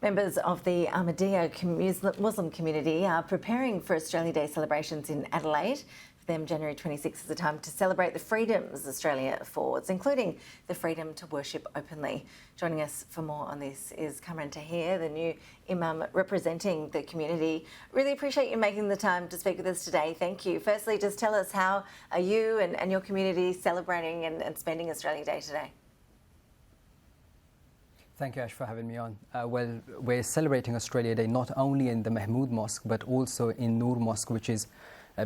Members of the Ahmadiyya Muslim community are preparing for Australia Day celebrations in Adelaide. For them, January 26 is a time to celebrate the freedoms Australia affords, including the freedom to worship openly. Joining us for more on this is Kamran Tahir, the new Imam representing the community. Really appreciate you making the time to speak with us today. Thank you. Firstly, just tell us, how are you and your community celebrating and spending Australia Day today? Thank you, Ash, for having me on. Well, we're celebrating Australia Day not only in the Mahmood Mosque, but also in Noor Mosque, which is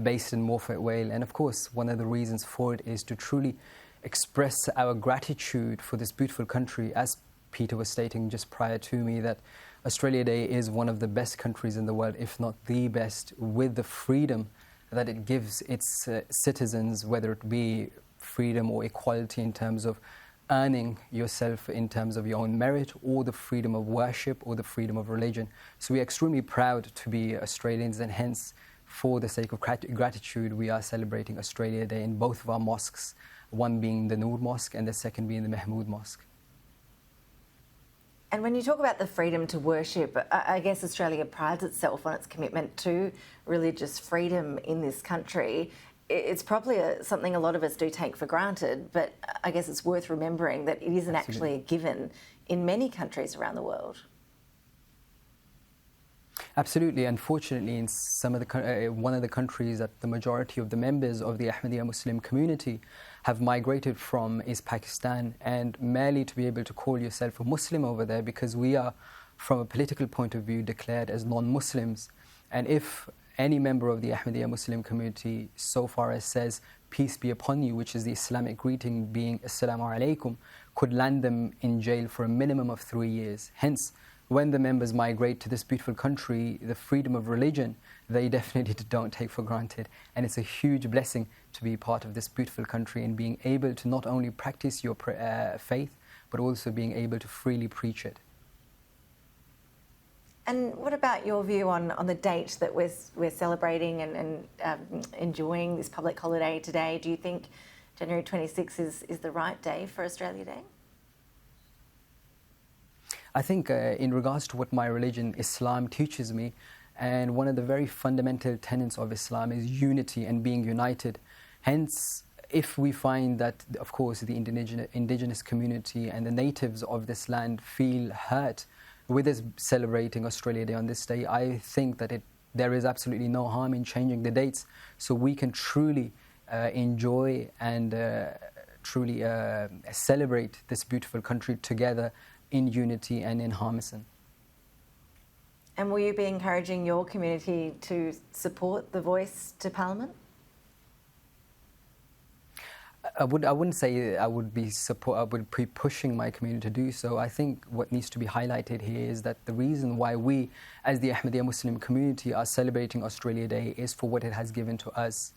based in Morphett Vale. And of course, one of the reasons for it is to truly express our gratitude for this beautiful country. As Peter was stating just prior to me, that Australia Day is one of the best countries in the world, if not the best, with the freedom that it gives its citizens, whether it be freedom or equality in terms of earning yourself in terms of your own merit, or the freedom of worship, or the freedom of religion. So we are extremely proud to be Australians, and hence, for the sake of gratitude, we are celebrating Australia Day in both of our mosques, one being the Noor Mosque and the second being the Mahmood Mosque. And when you talk about the freedom to worship, I guess Australia prides itself on its commitment to religious freedom in this country. It's probably something a lot of us do take for granted, but I guess it's worth remembering that it isn't actually a given in many countries around the world. Absolutely. Unfortunately, in some of the one of the countries that the majority of the members of the Ahmadiyya Muslim community have migrated from is Pakistan, and merely to be able to call yourself a Muslim over there, because we are, from a political point of view, declared as non-Muslims. And if any member of the Ahmadiyya Muslim community so far as says, "Peace be upon you," which is the Islamic greeting being Assalamu alaikum, could land them in jail for a minimum of 3 years. Hence, when the members migrate to this beautiful country, the freedom of religion, they definitely don't take for granted. And it's a huge blessing to be part of this beautiful country and being able to not only practice your faith, but also being able to freely preach it. And what about your view on the date that we're celebrating and enjoying this public holiday today? Do you think January 26 is the right day for Australia Day? I think in regards to what my religion, Islam, teaches me, and one of the very fundamental tenets of Islam is unity and being united. Hence, if we find that, of course, the indigenous community and the natives of this land feel hurt with us celebrating Australia Day on this day, I think that there is absolutely no harm in changing the dates, so we can truly enjoy and truly celebrate this beautiful country together in unity and in harmony. And will you be encouraging your community to support the voice to Parliament? I wouldn't say I would be pushing my community to do so. I think what needs to be highlighted here is that the reason why we, as the Ahmadiyya Muslim community, are celebrating Australia Day is for what it has given to us.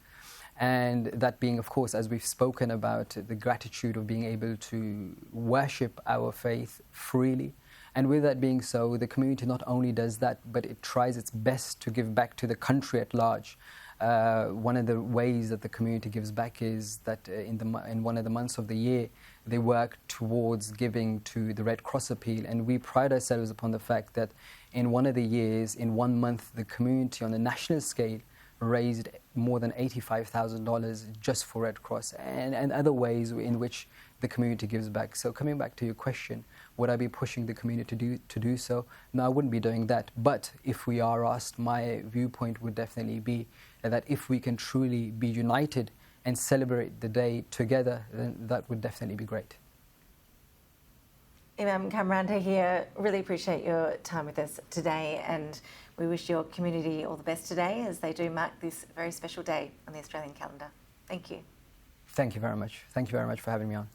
And that being, of course, as we've spoken about, the gratitude of being able to worship our faith freely. And with that being so, the community not only does that, but it tries its best to give back to the country at large. One of the ways that the community gives back is that in one of the months of the year, they work towards giving to the Red Cross appeal. And we pride ourselves upon the fact that in one of the years, in 1 month, the community on a national scale raised more than $85,000 just for Red Cross, and other ways in which the community gives back. So coming back to your question, would I be pushing the community to do so? No, I wouldn't be doing that. But if we are asked, my viewpoint would definitely be that if we can truly be united and celebrate the day together, then that would definitely be great. Imam Kamran Tahir, really appreciate your time with us today, and we wish your community all the best today as they do mark this very special day on the Australian calendar. Thank you. Thank you very much. Thank you very much for having me on.